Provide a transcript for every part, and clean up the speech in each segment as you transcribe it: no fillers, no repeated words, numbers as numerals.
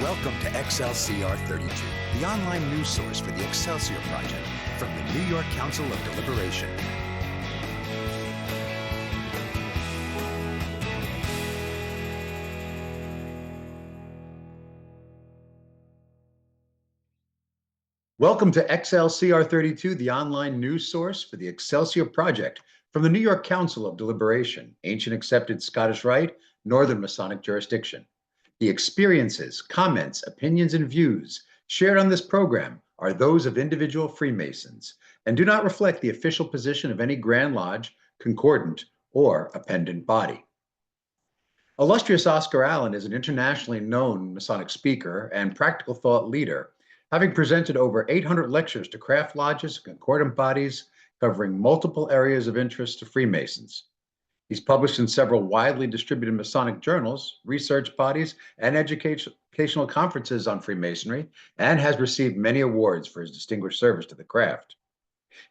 Welcome to XLCR 32, the online news source for the Excelsior Project from the New York Council of Deliberation. Welcome to XLCR 32, the online news source for the Excelsior Project from the New York Council of Deliberation, ancient accepted Scottish Rite, Northern Masonic jurisdiction. The experiences, comments, opinions, and views shared on this program are those of individual Freemasons and do not reflect the official position of any Grand Lodge, concordant, or appendant body. Illustrious Oscar Alleyne is an internationally known Masonic speaker and practical thought leader, having presented over 800 lectures to craft lodges and concordant bodies covering multiple areas of interest to Freemasons. He's published in several widely distributed Masonic journals, research bodies, and educational conferences on Freemasonry, and has received many awards for his distinguished service to the craft.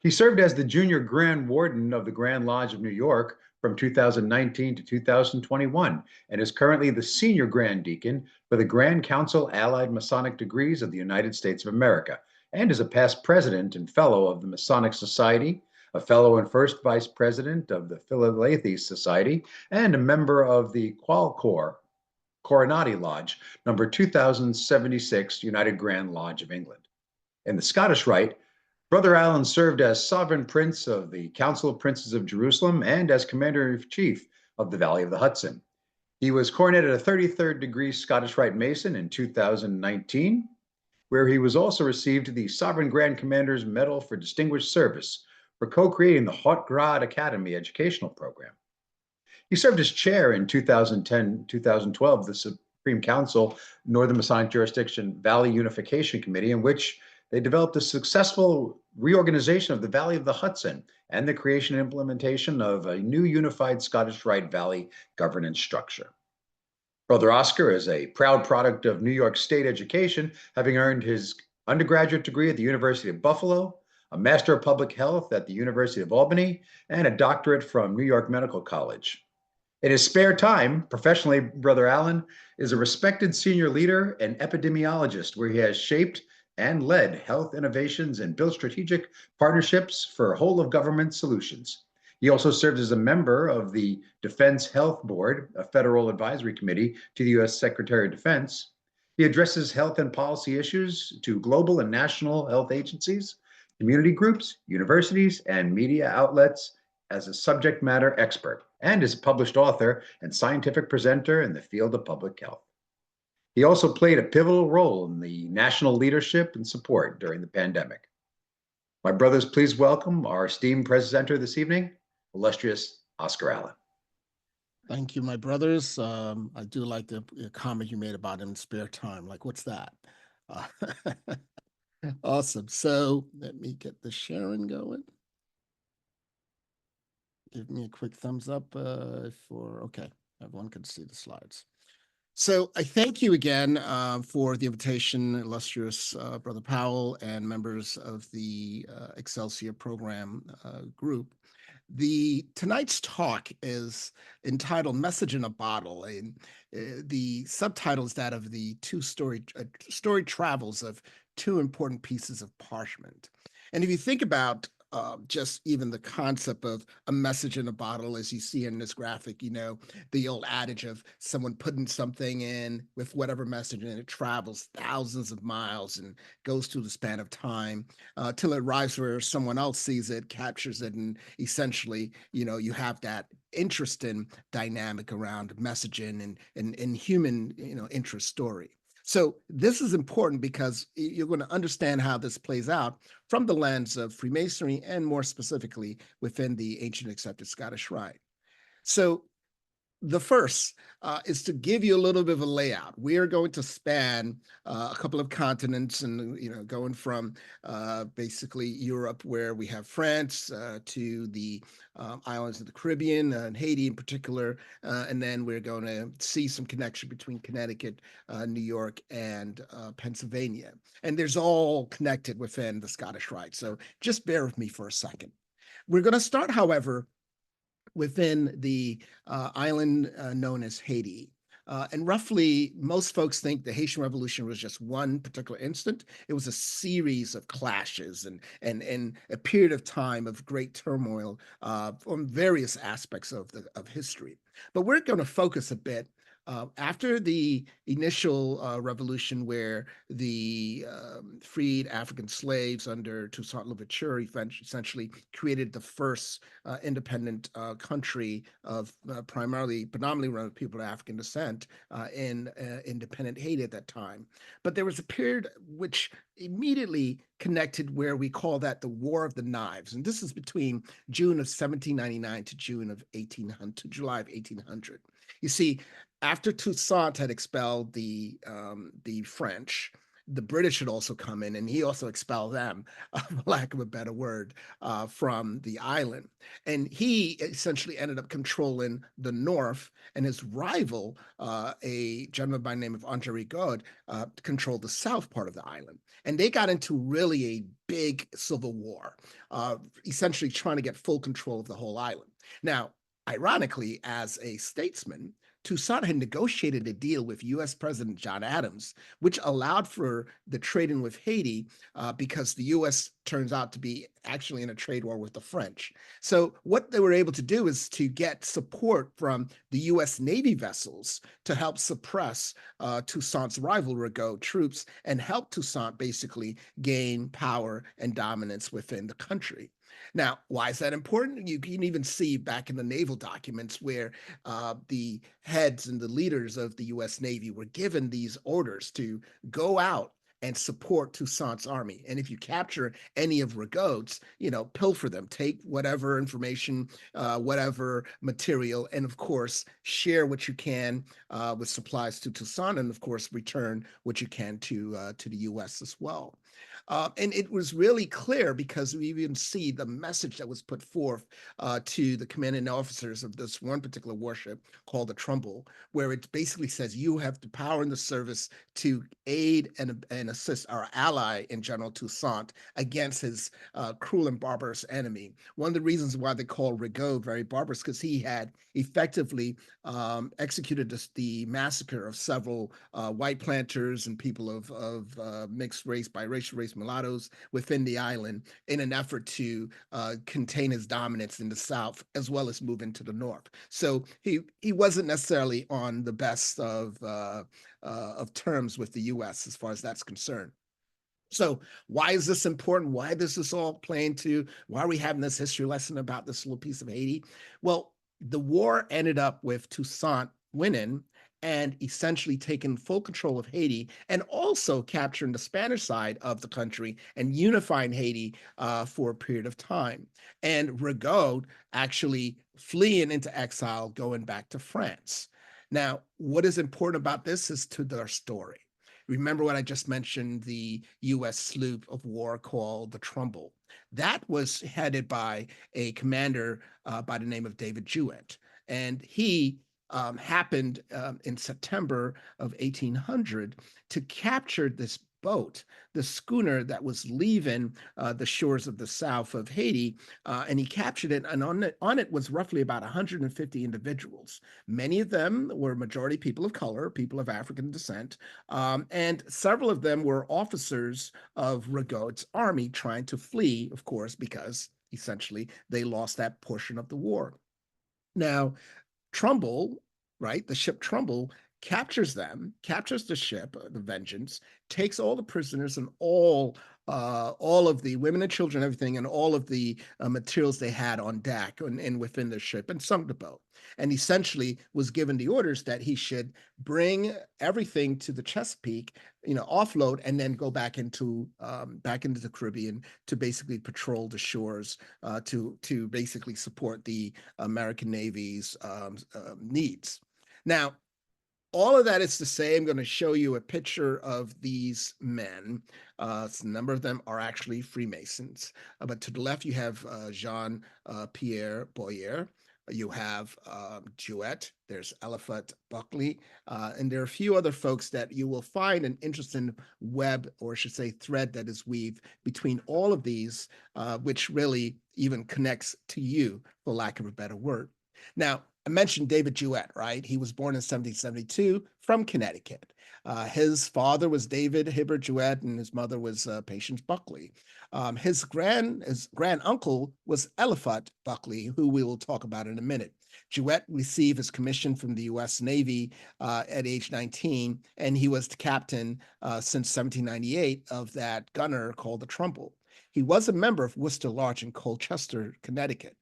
He served as the Junior Grand Warden of the Grand Lodge of New York from 2019 to 2021, and is currently the Senior Grand Deacon for the Grand Council Allied Masonic Degrees of the United States of America, and is a past president and fellow of the Masonic Society, a fellow and first vice president of the Philadelphia Society, and a member of the Coronati Lodge, number 2076, United Grand Lodge of England. In the Scottish Rite, Brother Alleyne served as Sovereign Prince of the Council of Princes of Jerusalem and as Commander-in-Chief of the Valley of the Hudson. He was coronated a 33rd degree Scottish Rite Mason in 2019, where he was also received the Sovereign Grand Commander's Medal for Distinguished Service for co-creating the Hot Grad Academy educational program. He served as chair in 2010-2012 of the Supreme Council Northern Masonic Jurisdiction Valley Unification Committee, in which they developed a successful reorganization of the Valley of the Hudson and the creation and implementation of a new unified Scottish Rite Valley governance structure. Brother Oscar is a proud product of New York State education, having earned his undergraduate degree at the University of Buffalo, a Master of Public Health at the University of Albany, and a doctorate from New York Medical College. In his spare time, professionally, Brother Alleyne is a respected senior leader and epidemiologist, where he has shaped and led health innovations and built strategic partnerships for whole-of-government solutions. He also served as a member of the Defense Health Board, a federal advisory committee to the U.S. Secretary of Defense. He addresses health and policy issues to global and national health agencies, community groups, universities, and media outlets as a subject matter expert, and is a published author and scientific presenter in the field of public health. He also played a pivotal role in the national leadership and support during the pandemic. My brothers, please welcome our esteemed presenter this evening, illustrious Oscar Alleyne. Thank you, my brothers. I do like the comment you made about him in spare time. Like, what's that? Awesome. So let me get the sharing going. Give me a quick thumbs up okay, everyone can see the slides. So I thank you again for the invitation, illustrious Brother Powell and members of the Excelsior program group. Tonight's talk is entitled Message in a Bottle, and the subtitle is that of the storied travels of two important pieces of parchment. And if you think about just even the concept of a message in a bottle, as you see in this graphic, you know, the old adage of someone putting something in with whatever message, and it travels thousands of miles and goes through the span of time till it arrives where someone else sees it, captures it, and essentially, you know, you have that interesting dynamic around messaging and human, you know, interest story. So this is important because you're going to understand how this plays out from the lens of Freemasonry and more specifically within the ancient accepted Scottish Rite. So the first is to give you a little bit of a layout. We are going to span a couple of continents, and you know, going from basically Europe, where we have France, to the islands of the Caribbean and Haiti in particular, and then we're going to see some connection between Connecticut, New York, and Pennsylvania. And there's all connected within the Scottish Rite. So just bear with me for a second. We're going to start, however, within the island known as Haiti. And roughly, most folks think the Haitian Revolution was just one particular instant. It was a series of clashes and a period of time of great turmoil on various aspects of history. But we're going to focus a bit after the initial revolution, where the freed African slaves under Toussaint Louverture essentially created the first independent country of predominantly run of people of African descent in independent Haiti at that time. But there was a period which immediately connected where we call that the War of the Knives. And this is between June of 1799 to July of 1800. You see, after Toussaint had expelled the French, the British had also come in, and he also expelled them, for lack of a better word, from the island. And he essentially ended up controlling the north, and his rival, a gentleman by the name of Andre Rigaud, controlled the south part of the island. And they got into really a big civil war, essentially trying to get full control of the whole island. Now, ironically, as a statesman, Toussaint had negotiated a deal with U.S. President John Adams, which allowed for the trading with Haiti because the U.S. turns out to be actually in a trade war with the French. So what they were able to do is to get support from the U.S. Navy vessels to help suppress Toussaint's rival Rigaud troops and help Toussaint basically gain power and dominance within the country. Now, why is that important? You can even see back in the naval documents where the heads and the leaders of the U.S. Navy were given these orders to go out and support Toussaint's army. And if you capture any of Rigaud's, pilfer them, take whatever information, whatever material, and of course, share what you can with supplies to Toussaint, and of course, return what you can to the U.S. as well. And it was really clear because we even see the message that was put forth to the commanding officers of this one particular warship called the Trumbull, where it basically says you have the power and the service to aid and assist our ally in General Toussaint against his cruel and barbarous enemy. One of the reasons why they call Rigaud very barbarous because he had effectively executed the massacre of several white planters and people of mixed race, biracial race, mulattoes within the island in an effort to contain his dominance in the South as well as move into the North. So he wasn't necessarily on the best of terms with the U.S. as far as that's concerned. So why is this important? Why does this all play into, why are we having this history lesson about this little piece of Haiti? Well, the war ended up with Toussaint winning and essentially taking full control of Haiti and also capturing the Spanish side of the country and unifying Haiti for a period of time. And Rigaud actually fleeing into exile, going back to France. Now, what is important about this is to their story. Remember what I just mentioned, the U.S. sloop of war called the Trumbull. That was headed by a commander by the name of David Jewett. And he happened in September of 1800 to capture this boat, the schooner that was leaving the shores of the south of Haiti, and he captured it. And on it was roughly about 150 individuals. Many of them were majority people of color, people of African descent, and several of them were officers of Rigaud's army trying to flee, of course, because essentially they lost that portion of the war. Now, Trumbull, right, the ship Trumbull captures the ship, the Vengeance, takes all the prisoners and all of the women and children, everything, and all of the materials they had on deck and within the ship, and sunk the boat. And essentially was given the orders that he should bring everything to the Chesapeake, offload, and then go back into the Caribbean to basically patrol the shores to basically support the American Navy's needs. Now, all of that is to say, I'm going to show you a picture of these men. A number of them are actually Freemasons. But to the left, you have Jean-Pierre Boyer. You have Jewett. There's Eliphalet Buckley. And there are a few other folks that you will find an interesting web, or I should say thread, that is weaved between all of these, which really even connects to you, for lack of a better word. Now, I mentioned David Jewett, right? He was born in 1772 from Connecticut. His father was David Hibbert Jewett, and his mother was Patience Buckley. His grand uncle was Eliphalet Buckley, who we will talk about in a minute. Jewett received his commission from the U.S. Navy at age 19, and he was the captain since 1798 of that gunner called the Trumbull. He was a member of Worcester Lodge in Colchester, Connecticut.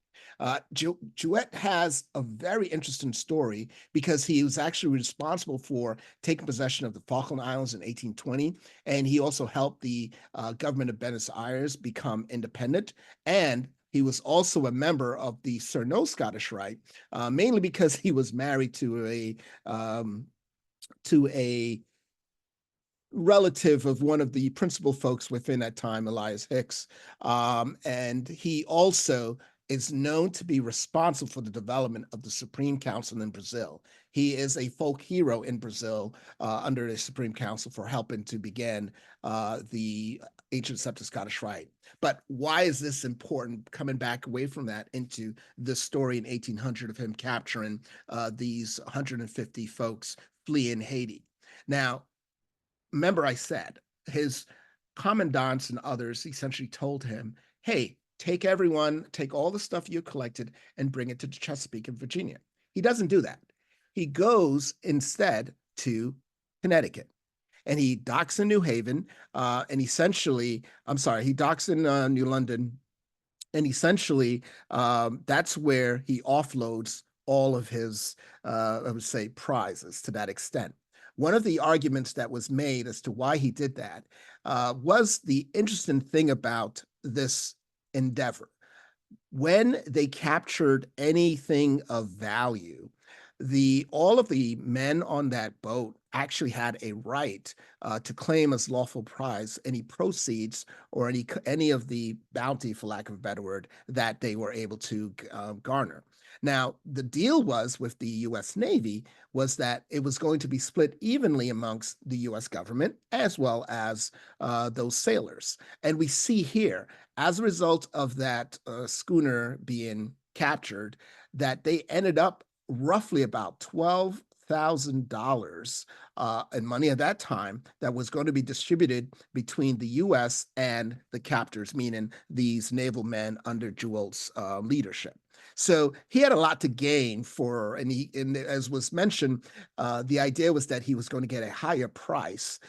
Jewett has a very interesting story because he was actually responsible for taking possession of the Falkland Islands in 1820, and he also helped the government of Buenos Aires become independent. And he was also a member of the Scottish Rite, mainly because he was married to a relative of one of the principal folks within that time, Elias Hicks. And he also is known to be responsible for the development of the Supreme Council in Brazil. He is a folk hero in Brazil under the Supreme Council for helping to begin the ancient accepted Scottish Rite. But why is this important? Coming back away from that into the story in 1800 of him capturing these 150 folks fleeing Haiti. Now, remember I said his commandants and others essentially told him, hey, take all the stuff you collected and bring it to Chesapeake in Virginia. He doesn't do that. He goes instead to Connecticut. And he docks in New Haven, and essentially, he docks in New London, and essentially that's where he offloads all of his, I would say, prizes to that extent. One of the arguments that was made as to why he did that was the interesting thing about this endeavor. When they captured anything of value, all of the men on that boat actually had a right to claim as lawful prize any proceeds or any of the bounty, for lack of a better word, that they were able to garner. Now, the deal was with the U.S. Navy was that it was going to be split evenly amongst the U.S. government as well as those sailors. And we see here, as a result of that schooner being captured, that they ended up roughly about $12,000 in money at that time that was going to be distributed between the U.S. and the captors, meaning these naval men under Jewett's leadership. So he had a lot to gain and as was mentioned, the idea was that he was going to get a higher price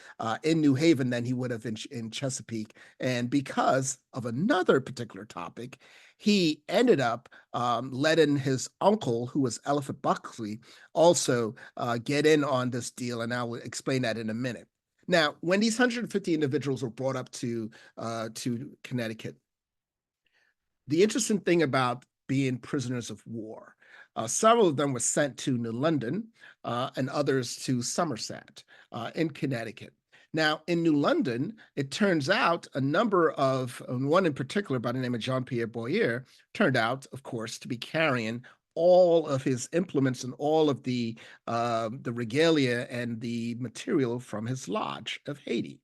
in New Haven than he would have in Chesapeake. And because of another particular topic, he ended up letting his uncle, who was Eliphalet Buckley, also get in on this deal. And I will explain that in a minute. Now, when these 150 individuals were brought up to Connecticut, the interesting thing about being prisoners of war, several of them were sent to New London and others to Somerset in Connecticut. Now, in New London, it turns out one in particular by the name of Jean-Pierre Boyer, turned out, of course, to be carrying all of his implements and all of the regalia and the material from his lodge of Haiti.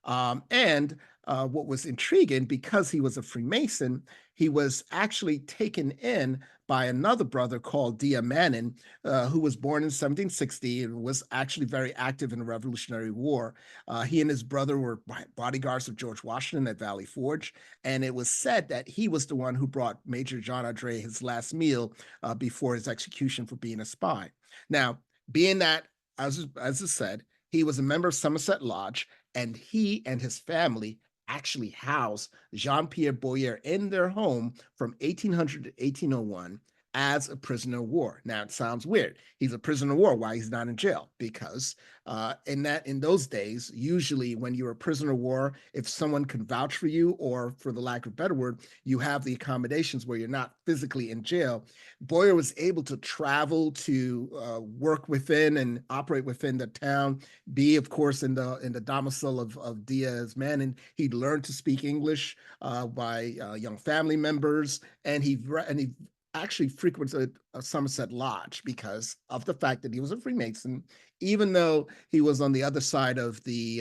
And what was intriguing, because he was a Freemason, he was actually taken in by another brother called Manin, who was born in 1760 and was actually very active in the Revolutionary War. He and his brother were bodyguards of George Washington at Valley Forge, and it was said that he was the one who brought Major John Andre his last meal before his execution for being a spy. Now, being that, as I said, he was a member of Somerset Lodge, and he and his family actually housed Jean-Pierre Boyer in their home from 1800 to 1801 as a prisoner of war. Now, it sounds weird. He's a prisoner of war. Why he's not in jail? Because in those days, usually when you're a prisoner of war, if someone can vouch for you, or for the lack of a better word, you have the accommodations where you're not physically in jail. Boyer was able to travel to work within and operate within the town, be, of course, in the domicile of Diaz Manin. He learned to speak English by young family members, and he actually frequented a Somerset Lodge because of the fact that he was a Freemason, even though he was on the other side of the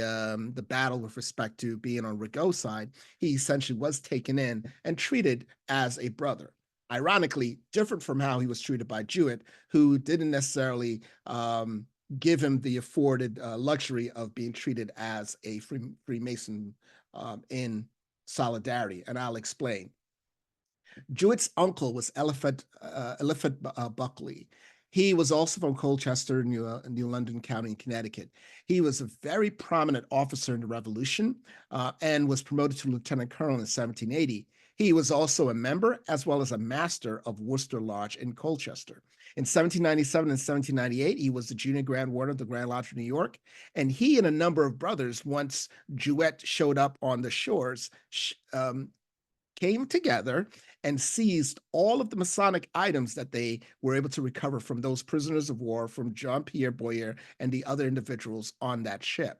battle with respect to being on Rigaud's side. He essentially was taken in and treated as a brother. ironically, different from how he was treated by Jewett, who didn't necessarily give him the afforded luxury of being treated as a Freemason in solidarity. And I'll explain. Jewett's uncle was Eliphas Buckley. He was also from Colchester, New London County, Connecticut. He was a very prominent officer in the Revolution and was promoted to lieutenant colonel in 1780. He was also a member as well as a master of Worcester Lodge in Colchester. In 1797 and 1798, he was the junior grand warden of the Grand Lodge of New York, and he and a number of brothers, once Jewett showed up on the shores, came together and seized all of the Masonic items that they were able to recover from those prisoners of war, from Jean-Pierre Boyer and the other individuals on that ship.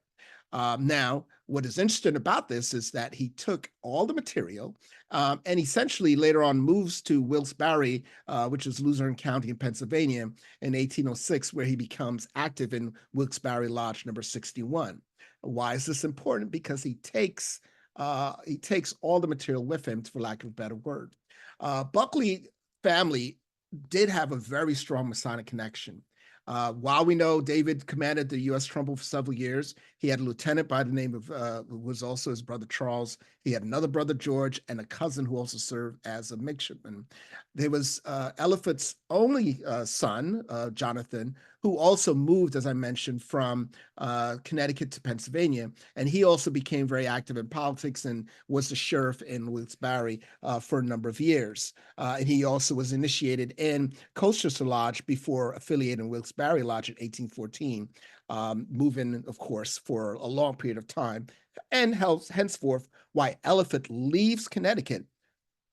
Now, what is interesting about this is that he took all the material and essentially later on moves to Wilkes-Barre, which is Luzerne County in Pennsylvania, in 1806, where he becomes active in Wilkes-Barre Lodge number 61. Why is this important? Because he takes all the material with him, for lack of a better word. Buckley family did have a very strong Masonic connection. While we know David commanded the U.S. Trumbull for several years, he had a lieutenant by the name of, who was also his brother Charles. He had another brother, George, and a cousin who also served as a midshipman. There was Eliphas' only son, Jonathan, who also moved, as I mentioned, from Connecticut to Pennsylvania. And he also became very active in politics and was the sheriff in Wilkes-Barre for a number of years. And he also was initiated in Colchester Lodge before affiliating Wilkes-Barre Lodge in 1814, moving, of course, for a long period of time. And henceforth, why Eliphas leaves Connecticut,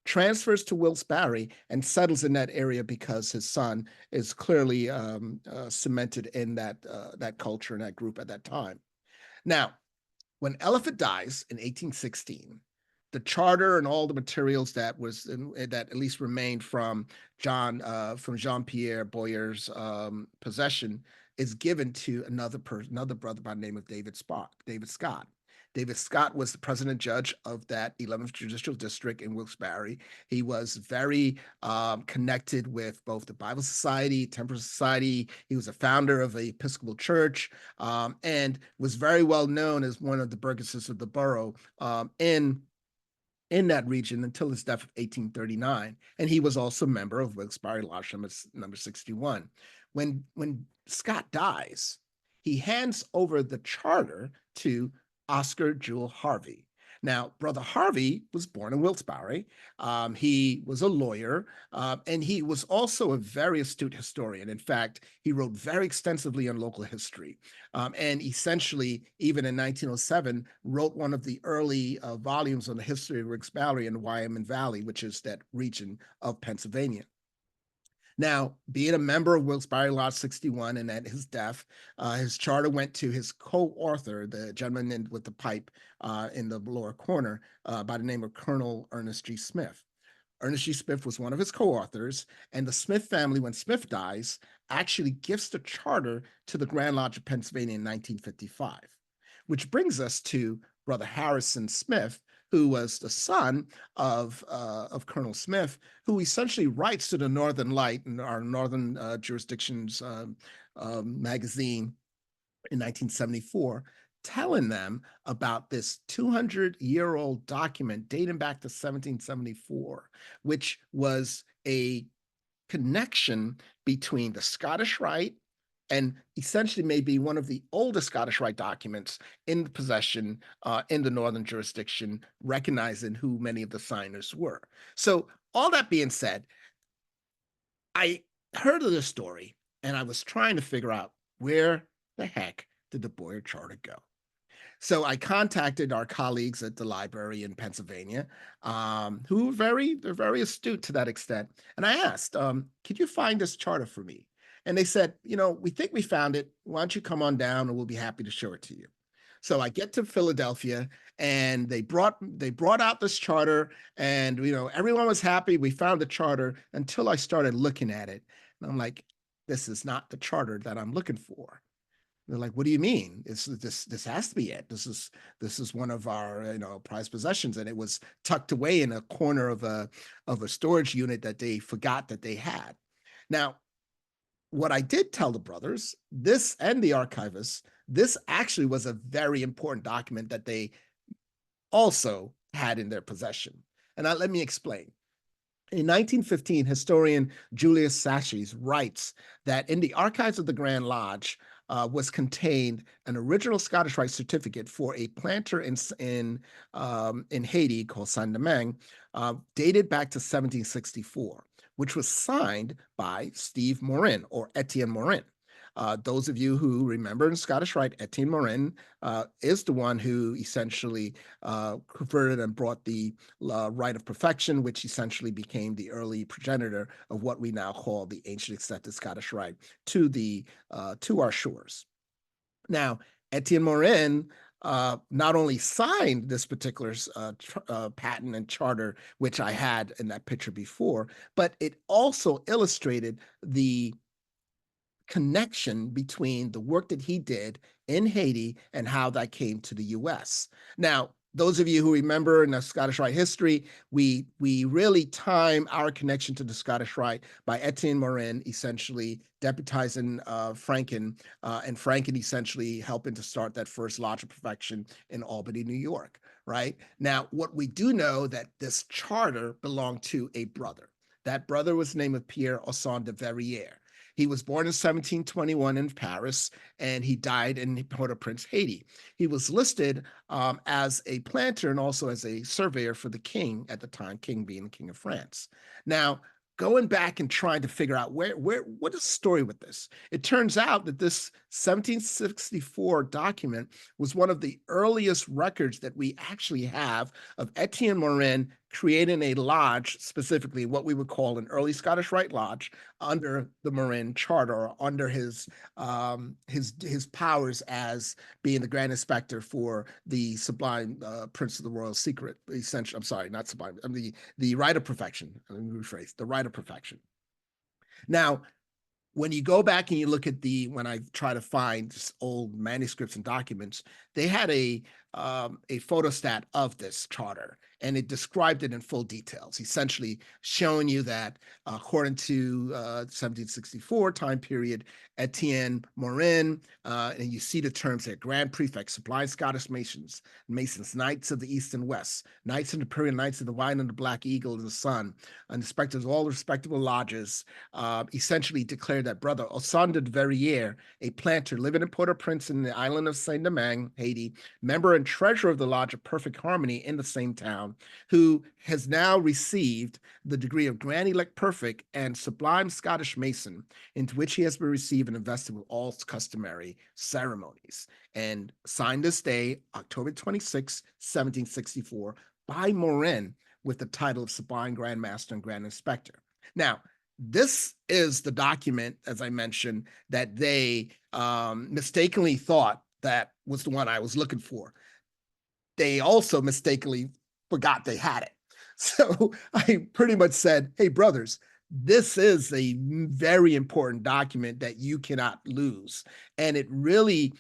transfers to Wilkes-Barre, and settles in that area because his son is clearly cemented in that culture and that group at that time. Now, when Eliphas dies in 1816, the charter and all the materials that at least remained from Jean-Pierre Boyer's possession is given to another brother by the name of David Scott. David Scott was the president judge of that 11th Judicial District in Wilkes-Barre. He was very connected with both the Bible Society, Temperance Society. He was a founder of the Episcopal Church and was very well known as one of the burgesses of the borough in that region until his death of 1839. And he was also a member of Wilkes-Barre Lodge number 61. When Scott dies, he hands over the charter to Oscar Jewel Harvey. Now, Brother Harvey was born in Wilkes-Barre. He was a lawyer, and he was also a very astute historian. In fact, he wrote very extensively on local history, and essentially, even in 1907, wrote one of the early volumes on the history of Wilkes-Barre and the Wyoming Valley, which is that region of Pennsylvania. Now, being a member of Wilkes-Barre Lodge 61 and at his death, his charter went to his co-author, the gentleman with the pipe in the lower corner by the name of Colonel Ernest G. Smith. Ernest G. Smith was one of his co-authors, and the Smith family, when Smith dies, actually gives the charter to the Grand Lodge of Pennsylvania in 1955, which brings us to Brother Harrison Smith, who was the son of Colonel Smith, who essentially writes to the Northern Light in our Northern Jurisdictions magazine in 1974, telling them about this 200-year-old document dating back to 1774, which was a connection between the Scottish Rite and essentially may be one of the oldest Scottish Rite documents in possession in the Northern jurisdiction, recognizing who many of the signers were. So all that being said, I heard of this story and I was trying to figure out where the heck did the Boyer Charter go? So I contacted our colleagues at the library in Pennsylvania, who they're very astute to that extent. And I asked, could you find this charter for me? And they said, we think we found it. Why don't you come on down and we'll be happy to show it to you. So I get to Philadelphia and they brought out this charter and, everyone was happy. We found the charter until I started looking at it. And I'm like, this is not the charter that I'm looking for. They're like, what do you mean? This has to be it. This is one of our, prized possessions. And it was tucked away in a corner of a storage unit that they forgot that they had. Now, what I did tell the brothers, this and the archivists, this actually was a very important document that they also had in their possession. And let me explain. In 1915, historian Julius Sachs writes that in the archives of the Grand Lodge was contained an original Scottish Rite certificate for a planter in Haiti called Saint-Domingue, dated back to 1764, which was signed by Steve Morin or Etienne Morin. Those of you who remember in Scottish Rite, Etienne Morin is the one who essentially converted and brought the Rite of Perfection, which essentially became the early progenitor of what we now call the ancient accepted Scottish Rite, to our shores. Now, Etienne Morin not only signed this particular patent and charter, which I had in that picture before, but it also illustrated the connection between the work that he did in Haiti and how that came to the US. Now, those of you who remember in the Scottish Rite history, we really time our connection to the Scottish Rite by Etienne Morin essentially deputizing Franken, and Franken essentially helping to start that first Lodge of Perfection in Albany, New York, right? Now, what we do know that this charter belonged to a brother. That brother was named Pierre Osson de Verrières. He was born in 1721 in Paris, and he died in Port-au-Prince, Haiti. He was listed as a planter and also as a surveyor for the king at the time, king being the King of France. Now, going back and trying to figure out what is the story with this? It turns out that this 1764 document was one of the earliest records that we actually have of Etienne Morin creating a lodge, specifically what we would call an early Scottish Rite lodge, under the Morin Charter, or under his powers as being the Grand Inspector for the Sublime Prince of the Royal Secret. Essentially, I'm sorry, not Sublime. I mean the Rite of Perfection. Let me rephrase: the Rite of Perfection. Now, when you go back and you look at when I try to find old manuscripts and documents, they had a photostat of this charter, and it described it in full details, essentially showing you that according to 1764 time period, Etienne Morin, and you see the terms there: Grand Prefect, Sublime Scottish Masons, Knights of the East and West, Knights of the Imperial, Knights of the Vine and the Black Eagle and the Sun, and inspectors of all the respectable lodges, essentially declared that brother Osson de Verrières, a planter living in Port-au-Prince in the island of Saint-Domingue, Haiti, member and treasurer of the Lodge of Perfect Harmony in the same town, who has now received the degree of Grand Elect Perfect and Sublime Scottish Mason, into which he has been received and invested with all customary ceremonies, and signed this day, October 26, 1764, by Morin with the title of Sublime Grand Master and Grand Inspector. Now, this is the document, as I mentioned, that they mistakenly thought that was the one I was looking for. They also mistakenly forgot they had it. So I pretty much said, hey, brothers, this is a very important document that you cannot lose. And it really,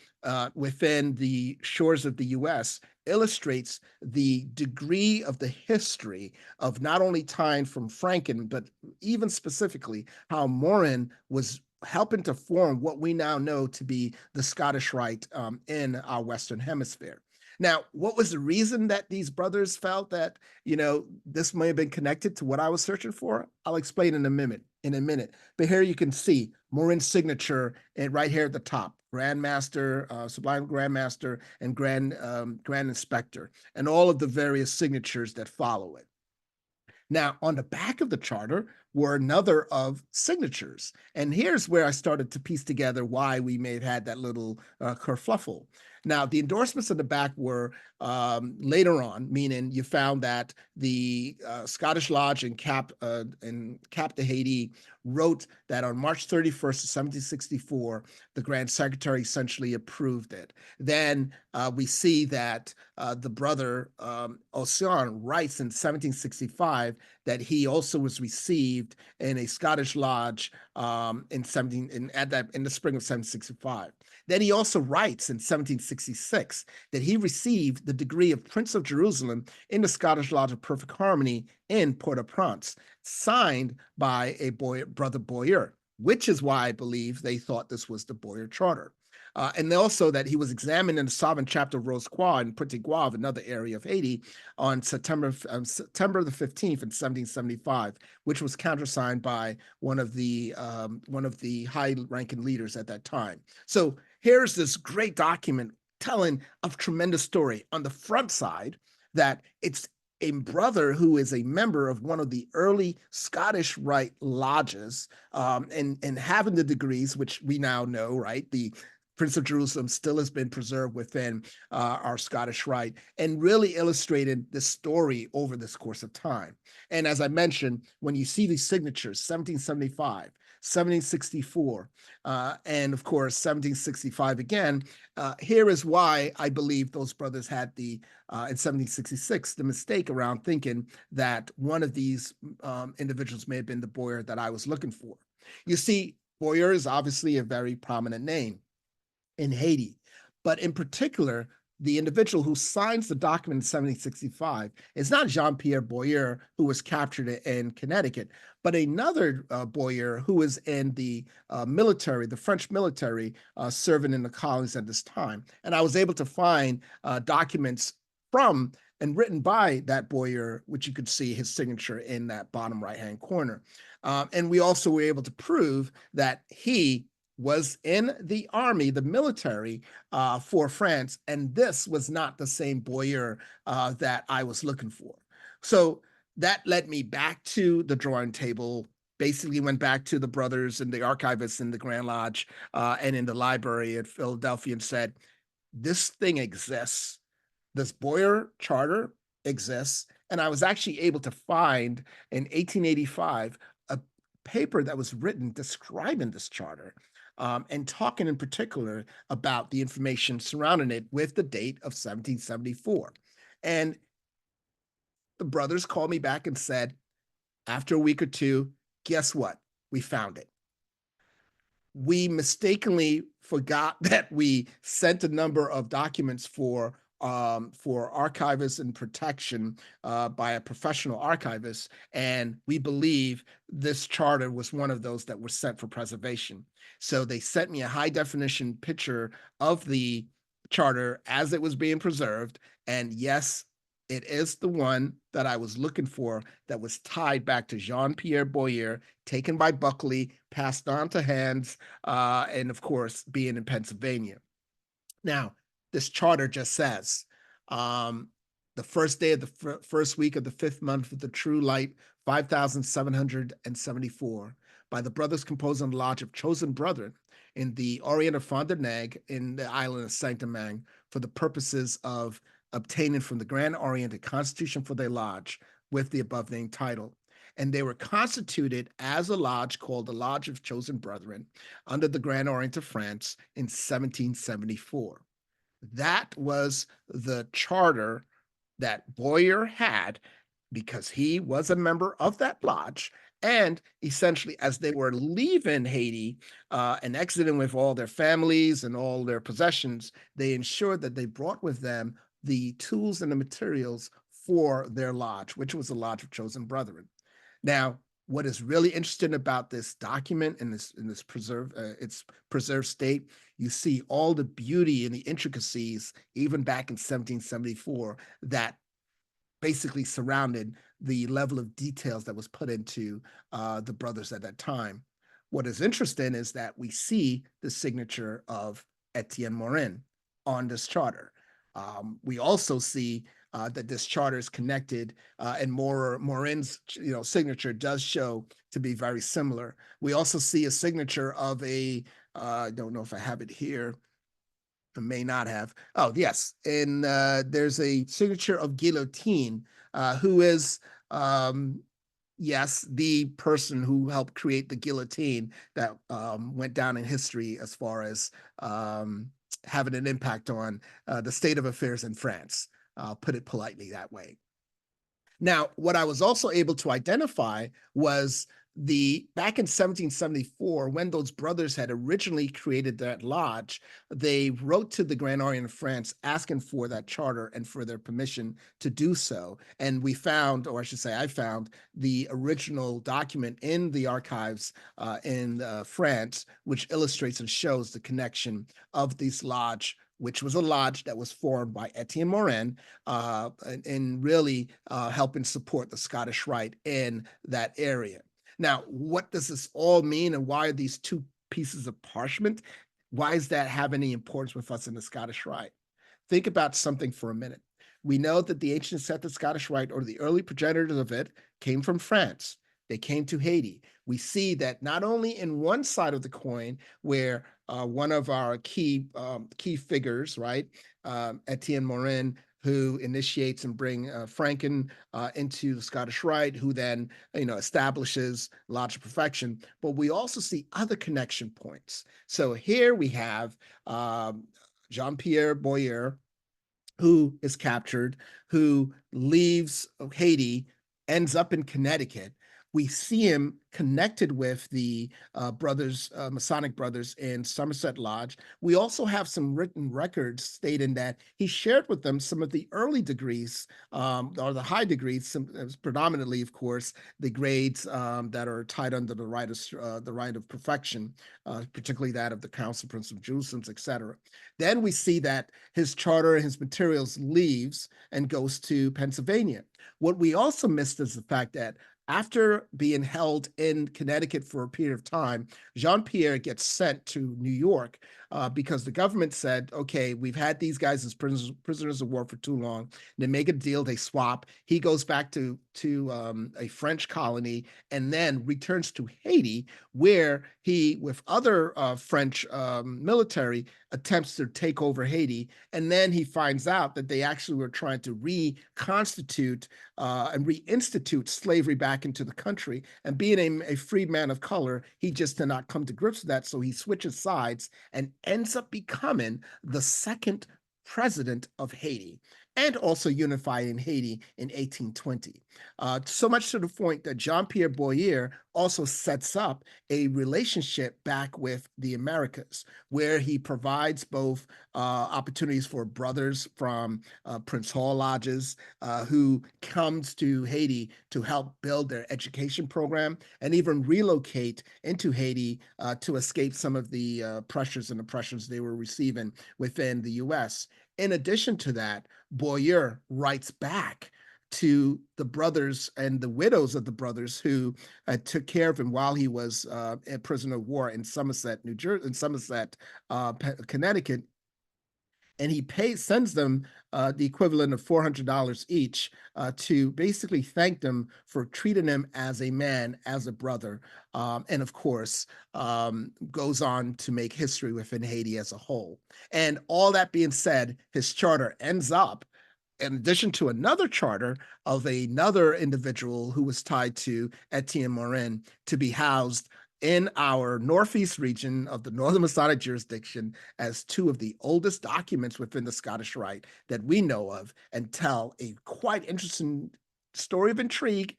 within the shores of the US, illustrates the degree of the history of not only time from Franken, but even specifically how Morin was helping to form what we now know to be the Scottish Rite in our Western Hemisphere. Now, what was the reason that these brothers felt that, this may have been connected to what I was searching for? I'll explain in a minute. But here you can see Morin's signature, and right here at the top: Grand Master, Sublime Grand Master, and Grand Inspector, and all of the various signatures that follow it. Now, on the back of the charter were another of signatures. And here's where I started to piece together why we may have had that little kerfluffle. Now, the endorsements in the back were later on, meaning you found that the Scottish Lodge in Cap de Haiti wrote that on March 31st, 1764, the Grand Secretary essentially approved it. Then we see that the brother Osson writes in 1765 that he also was received received in a Scottish lodge in the spring of 1765. Then he also writes in 1766 that he received the degree of Prince of Jerusalem in the Scottish Lodge of Perfect Harmony in Port-au-Prince, signed by a Brother Boyer, which is why I believe they thought this was the Boyer Charter. And also that he was examined in the sovereign chapter of Rose-Croix in Petit-Goâve, another area of Haiti, on September the 15th in 1775, which was countersigned by one of the high-ranking leaders at that time. So here's this great document telling a tremendous story. On the front side, that it's a brother who is a member of one of the early Scottish Rite lodges, and having the degrees, which we now know, right? The Prince of Jerusalem still has been preserved within our Scottish Rite, and really illustrated the story over this course of time. And as I mentioned, when you see these signatures, 1775, 1764, and of course 1765 again, here is why I believe those brothers had in 1766 the mistake around thinking that one of these individuals may have been the Boyer that I was looking for. You see, Boyer is obviously a very prominent name in Haiti, but in particular, the individual who signs the document in 1765 is not Jean-Pierre Boyer, who was captured in Connecticut, but another Boyer who was in the military, the French military, serving in the colonies at this time. And I was able to find documents from and written by that Boyer, which you could see his signature in that bottom right-hand corner. And we also were able to prove that he was in the army, the military, for France, and this was not the same Boyer that I was looking for. So that led me back to the drawing table, basically went back to the brothers and the archivists in the Grand Lodge and in the library at Philadelphia and said, this thing exists. This Boyer Charter exists. And I was actually able to find in 1885 a paper that was written describing this charter. And talking in particular about the information surrounding it with the date of 1774. And the brothers called me back and said, after a week or two, guess what? We found it. We mistakenly forgot that we sent a number of documents for archivists and protection by a professional archivist, and we believe this charter was one of those that were sent for preservation. So they sent me a high definition picture of the charter as it was being preserved, and yes, it is the one that I was looking for that was tied back to Jean-Pierre Boyer, taken by Buckley, passed on to Hands, and of course, being in Pennsylvania. Now, this charter just says, the first day of the first week of the 5th month of the true light, 5774, by the brothers composed on the Lodge of Chosen Brethren in the Orient of Frontenac in the island of Saint-Domingue for the purposes of obtaining from the Grand Orient a constitution for their lodge with the above named title. And they were constituted as a lodge called the Lodge of Chosen Brethren under the Grand Orient of France in 1774. That was the charter that Boyer had because he was a member of that lodge. And essentially, as they were leaving Haiti and exiting with all their families and all their possessions, they ensured that they brought with them the tools and the materials for their lodge, which was the Lodge of Chosen Brethren. Now, what is really interesting about this document in this preserved state, you see all the beauty and the intricacies, even back in 1774, that basically surrounded the level of details that was put into the brothers at that time. What is interesting is that we see the signature of Etienne Morin on this charter. We also see that this charter is connected, and Morin's signature does show to be very similar. We also see a signature of I don't know if I have it here. I may not have. Oh, yes. And there's a signature of Guillotine, who is, yes, the person who helped create the guillotine that went down in history as far as having an impact on the state of affairs in France. I'll put it politely that way. Now, what I was also able to identify was back in 1774, when those brothers had originally created that lodge, they wrote to the Grand Orient of France asking for that charter and for their permission to do so. And we found, or I should say I found, the original document in the archives in France, which illustrates and shows the connection of this lodge, which was a lodge that was formed by Etienne Morin, and really helping support the Scottish Rite in that area. Now, what does this all mean, and why are these two pieces of parchment? Why does that have any importance with us in the Scottish Rite? Think about something for a minute. We know that the ancient accepted Scottish Rite, or the early progenitors of it, came from France. They came to Haiti. We see that not only in one side of the coin, where one of our key figures, right, Etienne Morin, who initiates and bring Franken into the Scottish Rite, who then establishes Lodge of Perfection. But we also see other connection points. So here we have Jean-Pierre Boyer, who is captured, who leaves Haiti, ends up in Connecticut. We see him connected with the Masonic brothers in Somerset Lodge. We also have some written records stating that he shared with them some of the early degrees, or the high degrees, predominantly, of course, the grades that are tied under the Rite of Perfection, particularly that of the Council Prince of Jerusalem, etc. Then we see that his charter and his materials leaves and goes to Pennsylvania. What we also missed is the fact that after being held in Connecticut for a period of time, Jean-Pierre gets sent to New York because the government said, okay, we've had these guys as prisoners of war for too long. They make a deal, they swap. He goes back to a French colony and then returns to Haiti, where he, with other French military, attempts to take over Haiti. And then he finds out that they actually were trying to reconstitute and reinstitute slavery back into the country. And being a free man of color, he just did not come to grips with that. So he switches sides and ends up becoming the second president of Haiti, and also unifying Haiti in 1820. So much to the point that Jean-Pierre Boyer also sets up a relationship back with the Americas, where he provides both opportunities for brothers from Prince Hall lodges who comes to Haiti to help build their education program and even relocate into Haiti to escape some of the pressures and oppressions they were receiving within the U.S. In addition to that, Boyer writes back to the brothers and the widows of the brothers who took care of him while he was a prisoner of war in Somerset, New Jersey, in Somerset, Connecticut. And he sends them the equivalent of $400 each to basically thank them for treating him as a man, as a brother, and of course, goes on to make history within Haiti as a whole. And all that being said, his charter ends up, in addition to another charter of another individual who was tied to Etienne Morin, to be housed in our Northeast region of the Northern Masonic jurisdiction as two of the oldest documents within the Scottish Rite that we know of, and tell a quite interesting story of intrigue,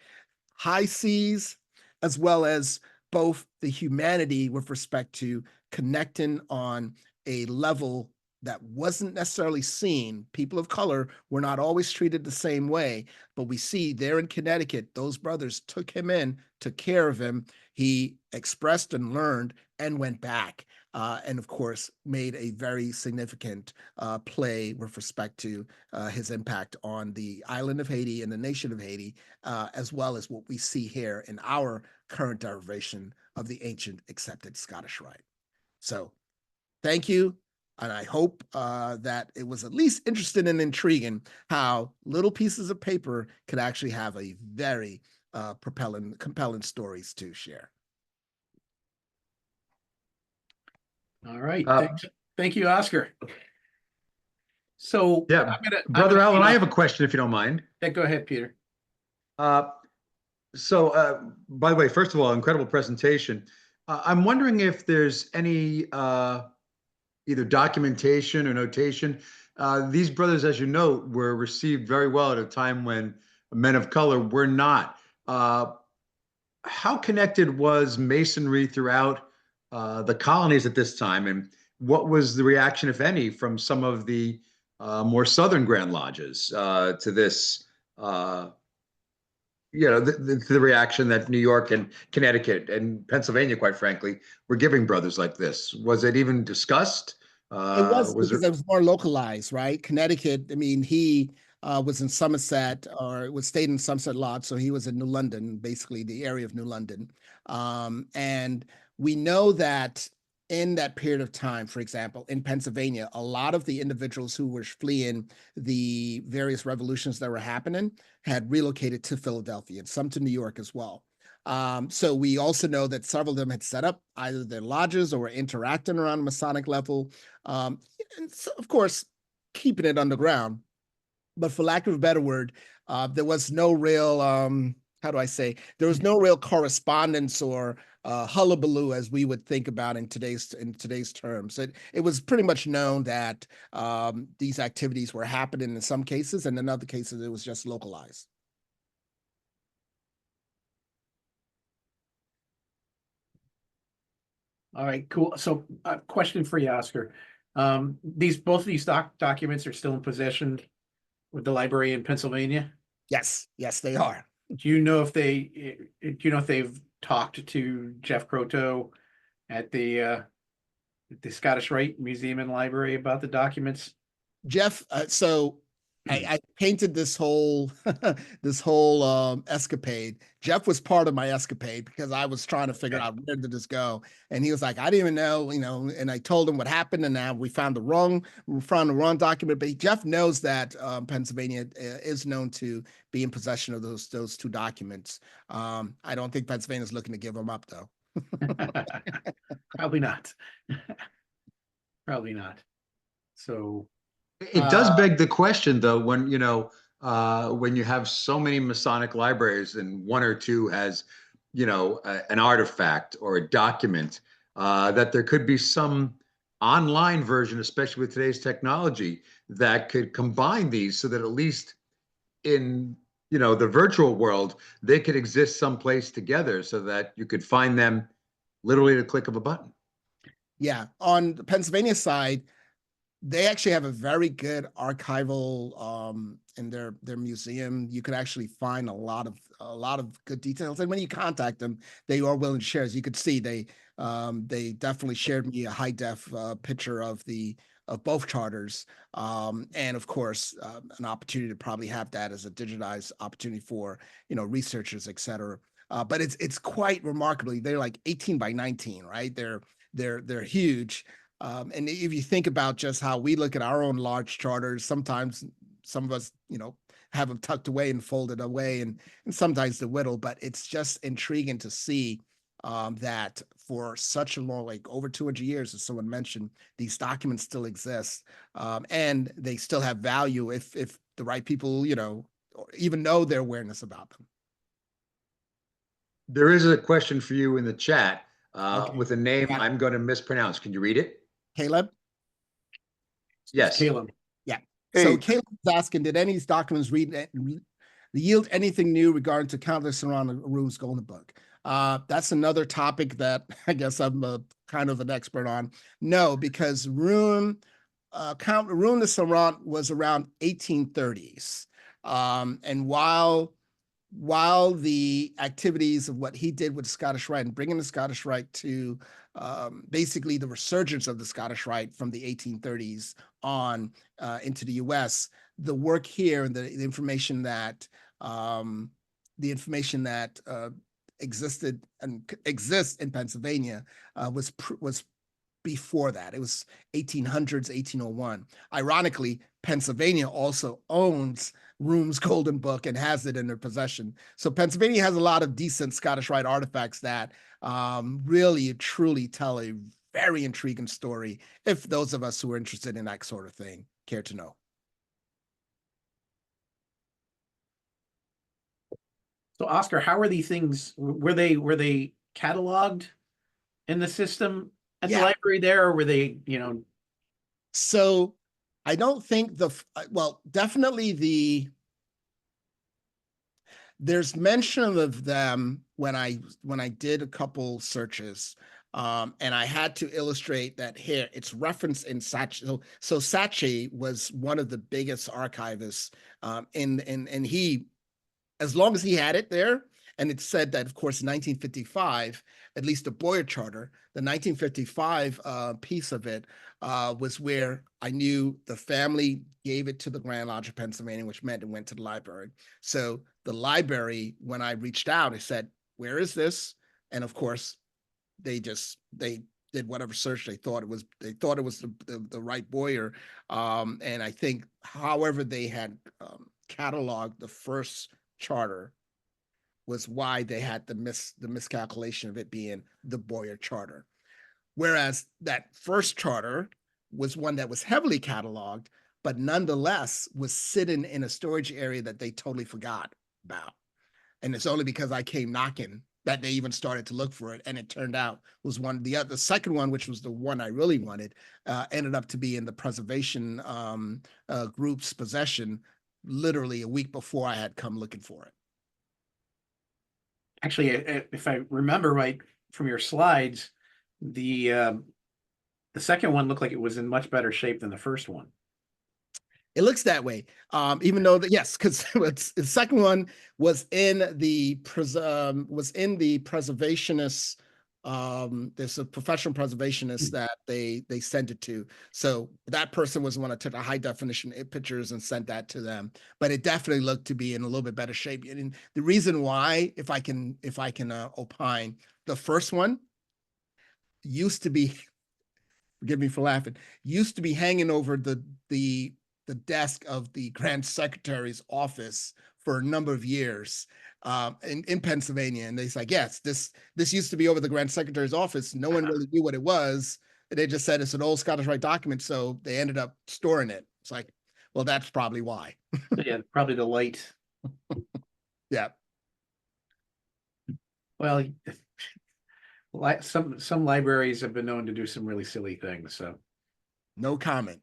high seas, as well as both the humanity with respect to connecting on a level that wasn't necessarily seen. People of color were not always treated the same way, but we see there in Connecticut, those brothers took him in, took care of him. He expressed and learned and went back. And of course, made a very significant play with respect to his impact on the island of Haiti and the nation of Haiti, as well as what we see here in our current derivation of the ancient accepted Scottish Rite. So thank you. And I hope that it was at least interesting and intriguing how little pieces of paper could actually have a very compelling stories to share. All right. Thank you, Oscar. So yeah, Brother Alleyne, I have a question if you don't mind. Yeah, go ahead, Peter. By the way, first of all, incredible presentation. I'm wondering if there's any either documentation or notation. These brothers, as you know, were received very well at a time when men of color were not. how connected was Masonry throughout the colonies at this time, and what was the reaction, if any, from some of the more southern Grand Lodges to this? The reaction that New York and Connecticut and Pennsylvania, quite frankly, were giving brothers like this. Was it even discussed? It was Was because there? it was more localized, right? Connecticut, I mean, he was in Somerset or was stayed in Somerset Lodge, so he was in New London, basically the area of New London. And we know that in that period of time, for example, in Pennsylvania, a lot of the individuals who were fleeing the various revolutions that were happening had relocated to Philadelphia and some to New York as well. So we also know that several of them had set up either their lodges or were interacting around the Masonic level. And so, of course, keeping it underground. But for lack of a better word, there was no real, how do I say, there was no real correspondence or hullabaloo as we would think about in today's terms. It was pretty much known that these activities were happening in some cases, and in other cases, it was just localized. All right, cool. So question for you, Oscar. Both of these documents are still in possession with the library in Pennsylvania. Yes, yes, they are. Do you know if they've talked to Jeff Croteau at the Scottish Rite Museum and Library about the documents? Jeff, so I painted this whole this whole escapade. Jeff was part of my escapade because I was trying to figure out where did this go, and he was like, I didn't even know, And I told him what happened, and now we found the wrong document. But Jeff knows that Pennsylvania is known to be in possession of those two documents. I don't think Pennsylvania is looking to give them up, though. Probably not. Probably not. So. It does beg the question, though, when when you have so many Masonic libraries and one or two has, an artifact or a document, that there could be some online version, especially with today's technology, that could combine these so that at least in the virtual world, they could exist someplace together so that you could find them literally at a click of a button. Yeah, on the Pennsylvania side, they actually have a very good archival in their museum. You could actually find a lot of good details, and when you contact them, they are willing to share. As you could see, they definitely shared me a high def picture of both charters, and of course an opportunity to probably have that as a digitized opportunity for researchers, etc. But it's quite remarkably, they're like 18 by 19, right? They're huge. And if you think about just how we look at our own large charters, sometimes some of us, have them tucked away and folded away, and sometimes the whittle. But it's just intriguing to see that for such a long, like over 200 years, as someone mentioned, these documents still exist, and they still have value if the right people, even know their awareness about them. There is a question for you in the chat Okay. with a name I'm going to mispronounce. Can you read it? Caleb? Yes. Caleb. Yeah. Hey. So Caleb is asking, did any of these documents yield anything new regarding to Countess around Rune's Golden Book? That's another topic that I guess I'm kind of an expert on. No, because Rune de Saran was around 1830s. And while the activities of what he did with the Scottish Rite and bringing the Scottish Rite to basically the resurgence of the Scottish Rite from the 1830s on into the U.S., the work here and the information that existed and exists in Pennsylvania was before that. It was 1800s, 1801. Ironically, Pennsylvania also owns Rune's Golden Book and has it in their possession. So Pennsylvania has a lot of decent Scottish Rite artifacts that really, truly tell a very intriguing story, if those of us who are interested in that sort of thing care to know. So Oscar, how are these things, were they cataloged in the system at the library there, or were they, So I don't think definitely there's mention of them when I did a couple searches, and I had to illustrate that here it's referenced in Saatchi. So Saatchi was one of the biggest archivists, and he, as long as he had it there, and it said that, of course, in 1955, at least the Boyer Charter, the 1955 piece of it was where I knew the family gave it to the Grand Lodge of Pennsylvania, which meant it went to the library. So the library, when I reached out, I said, "Where is this?" And of course, they did whatever search they thought it was. They thought it was the right Boyer, and I think, however, they had cataloged the first charter was why they had the miscalculation of it being the Boyer Charter. Whereas that first charter was one that was heavily cataloged, but nonetheless was sitting in a storage area that they totally forgot about. And it's only because I came knocking that they even started to look for it. And it turned out was the second one, which was the one I really wanted, ended up to be in the preservation group's possession literally a week before I had come looking for it. Actually, if I remember right from your slides, the second one looked like it was in much better shape than the first one. It looks that way, even though yes, because the second one was in the preservationist. There's a professional preservationist that they sent it to. So that person was the one that took the high definition pictures and sent that to them. But it definitely looked to be in a little bit better shape. And the reason why, if I can opine, the first one used to be, forgive me for laughing, used to be hanging over the desk of the Grand Secretary's office for a number of years in Pennsylvania. And they're like, yes, this used to be over the Grand Secretary's office. No one really knew what it was. They just said it's an old Scottish Rite document. So they ended up storing it. It's like, well, that's probably why. Yeah, probably the light. Yeah. Well, some libraries have been known to do some really silly things. So no comment.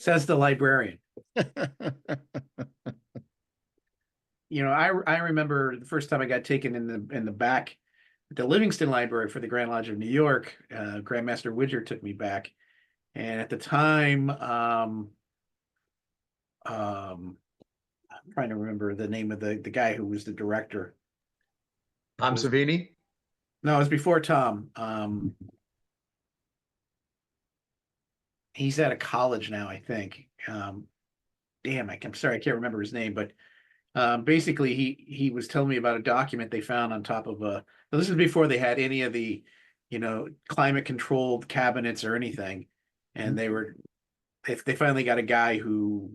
says the librarian. You know, I remember the first time I got taken in the back at the Livingston Library for the Grand Lodge of New York. Grandmaster Widger took me back, and at the time, I'm trying to remember the name of the guy who was the director. Tom Savini? No, it was before Tom. He's at a college now, I think. Damn, I'm sorry, I can't remember his name, but basically he was telling me about a document they found on top of a. This is before they had any of the, climate controlled cabinets or anything, and they finally got a guy who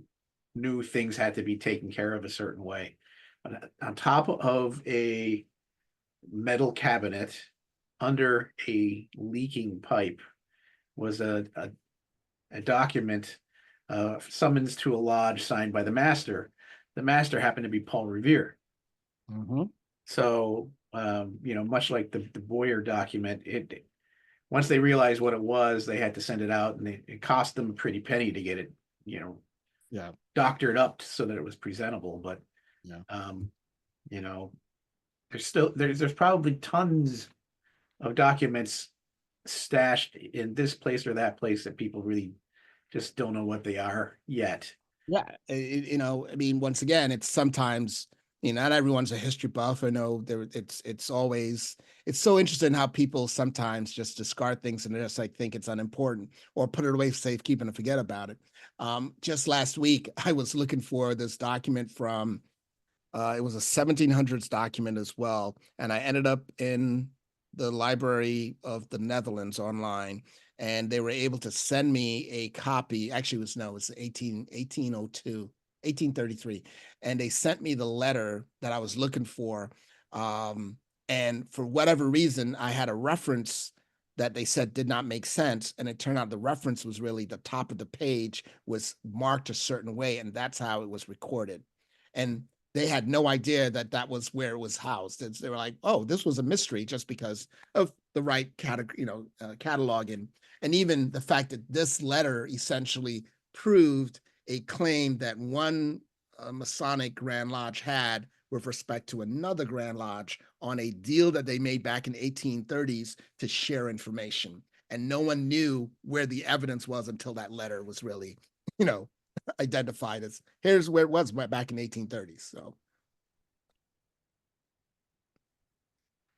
knew things had to be taken care of a certain way. But on top of a metal cabinet under a leaking pipe was a document, summons to a lodge signed by the master. The master happened to be Paul Revere. Mm-hmm. So, much like the Boyer document, once they realized what it was, they had to send it out, and it cost them a pretty penny to get it, doctored up so that it was presentable. But, there's probably tons of documents stashed in this place or that place that people really just don't know what they are yet. Yeah, I mean, once again, it's sometimes, not everyone's a history buff. I know it's so interesting how people sometimes just discard things and just think it's unimportant or put it away safekeeping and forget about it. Just last week, I was looking for this document from, it was a 1700s document as well. And I ended up in the Library of the Netherlands online, and they were able to send me a copy. Actually, it's 1833. And they sent me the letter that I was looking for. And for whatever reason, I had a reference that they said did not make sense. And it turned out the reference was really the top of the page was marked a certain way. And that's how it was recorded. And they had no idea that was where it was housed. They were like, "Oh, this was a mystery," just because of the right cataloging, and even the fact that this letter essentially proved a claim that one Masonic Grand Lodge had with respect to another Grand Lodge on a deal that they made back in 1830s to share information. And no one knew where the evidence was until that letter was really, identified as here's where it was back in 1830s. So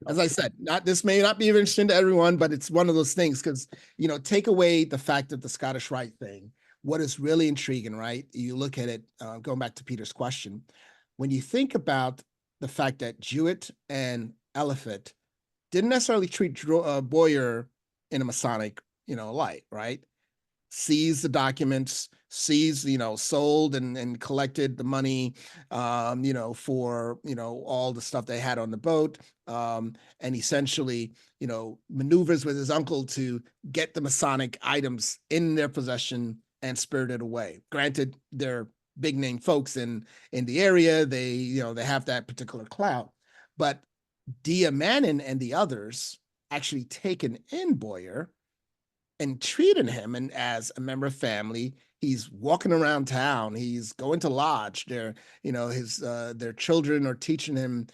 as I said, this may not be of interest to everyone, but it's one of those things because, take away the fact of the Scottish Rite thing. What is really intriguing, right? You look at it, going back to Peter's question, when you think about the fact that Jewett and Eliphant didn't necessarily treat Boyer in a Masonic, light, right? Sees the documents, sees, sold and collected the money, for, all the stuff they had on the boat, and essentially, maneuvers with his uncle to get the Masonic items in their possession and spirited away. Granted, they're big name folks in the area. They, they have that particular clout, but Diamanin and the others actually taken in Boyer and treating him and as a member of family. He's walking around town. He's going to lodge. Their children are teaching him,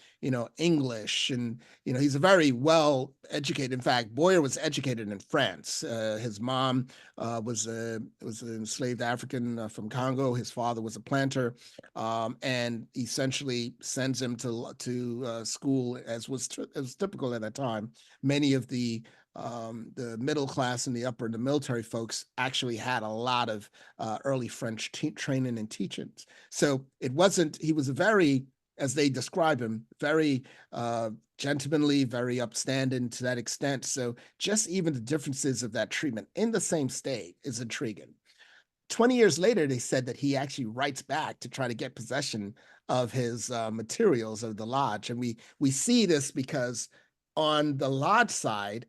English, and he's a very well educated. In fact, Boyer was educated in France. His mom was an enslaved African from Congo. His father was a planter, and essentially sends him to school as was typical at that time. Many of the middle class and the military folks actually had a lot of early French training and teachings. So he was a very, as they describe him, very gentlemanly, very upstanding to that extent. So just even the differences of that treatment in the same state is intriguing. 20 years later, they said that he actually writes back to try to get possession of his materials of the lodge. And we see this because on the lodge side,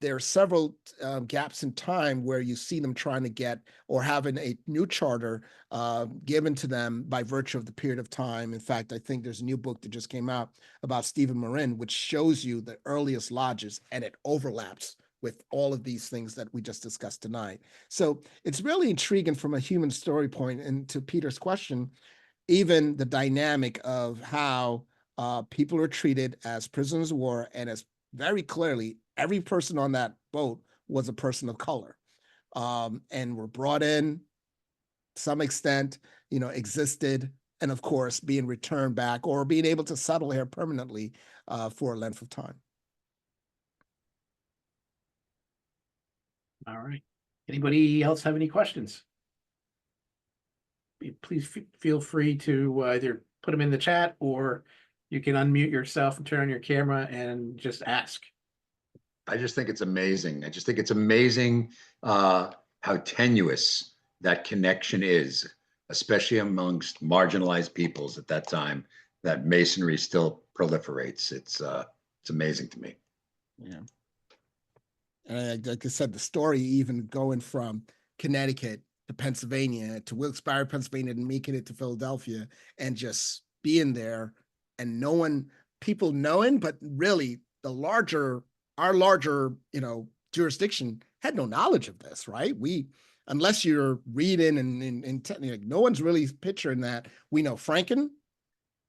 there are several gaps in time where you see them trying to get or having a new charter given to them by virtue of the period of time. In fact, I think there's a new book that just came out about Stephen Marin, which shows you the earliest lodges, and it overlaps with all of these things that we just discussed tonight. So it's really intriguing from a human story point. And to Peter's question, even the dynamic of how people are treated as prisoners of war, and as very clearly every person on that boat was a person of color, and were brought in to some extent, existed, and of course being returned back or being able to settle here permanently for a length of time. All right. Anybody else have any questions? Please feel free to either put them in the chat, or you can unmute yourself and turn on your camera and just ask. I just think it's amazing. I just think it's amazing how tenuous that connection is, especially amongst marginalized peoples at that time, that Masonry still proliferates. It's amazing to me. Yeah. And like I said, the story even going from Connecticut to Pennsylvania to Wilkes-Barre, Pennsylvania, and making it to Philadelphia, and just being there, and people knowing, but really our larger, jurisdiction had no knowledge of this, right? Unless you're reading and no one's really picturing that. We know Franken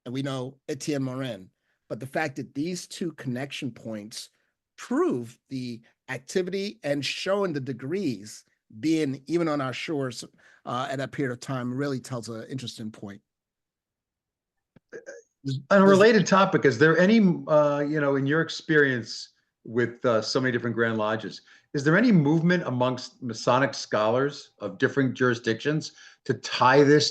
and we know Etienne Morin, but the fact that these two connection points prove the activity and showing the degrees being even on our shores at that period of time really tells an interesting point. On a related topic, is there any, in your experience with so many different Grand Lodges, is there any movement amongst Masonic scholars of different jurisdictions to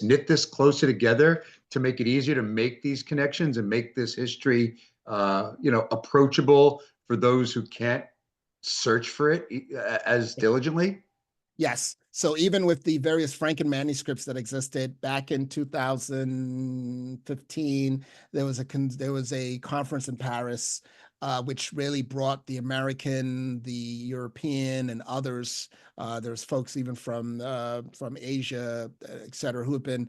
knit this closer together, to make it easier to make these connections and make this history, approachable for those who can't search for it as diligently? Yes. So even with the various Franken manuscripts that existed back in 2015, there was a conference in Paris, which really brought the American, the European, and others. There's folks even from Asia, et cetera, who have been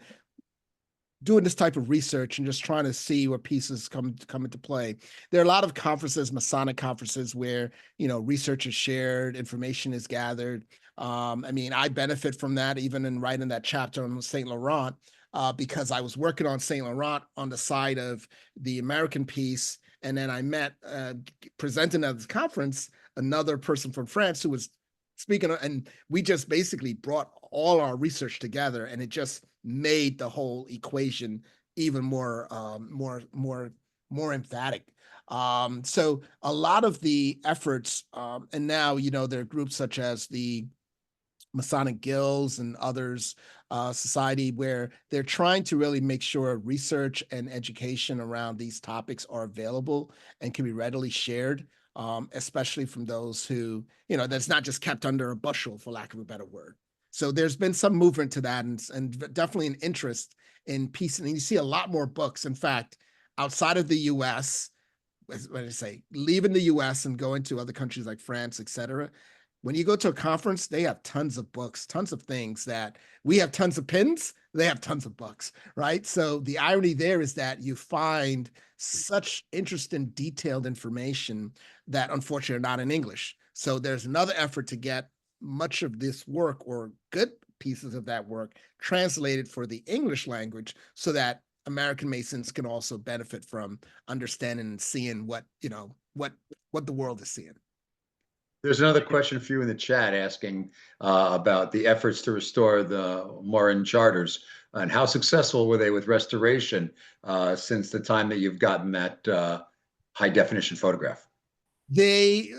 doing this type of research and just trying to see what pieces come into play. There are a lot of conferences, Masonic conferences, where research is shared, information is gathered. I benefit from that, even in writing that chapter on Saint Laurent. because I was working on Saint Laurent on the side of the American piece. And then I met, presenting at this conference, another person from France who was speaking, and we just basically brought all our research together, and it just made the whole equation even more emphatic. So a lot of the efforts, and now, there are groups such as the Masonic guilds and others, society, where they're trying to really make sure research and education around these topics are available and can be readily shared, especially from those who, that's not just kept under a bushel, for lack of a better word. So there's been some movement to that, and definitely an interest in peace. And you see a lot more books. In fact, outside of the US, what I say, leaving the US and going to other countries like France, et cetera, when you go to a conference, they have tons of books, tons of things that we have, tons of pins, they have tons of books, right? So the irony there is that you find such interesting, detailed information that unfortunately are not in English. So there's another effort to get much of this work, or good pieces of that work, translated for the English language, so that American Masons can also benefit from understanding and seeing what the world is seeing. There's another question for you in the chat asking about the efforts to restore the Morin charters, and how successful were they with restoration since the time that you've gotten that high definition photograph? They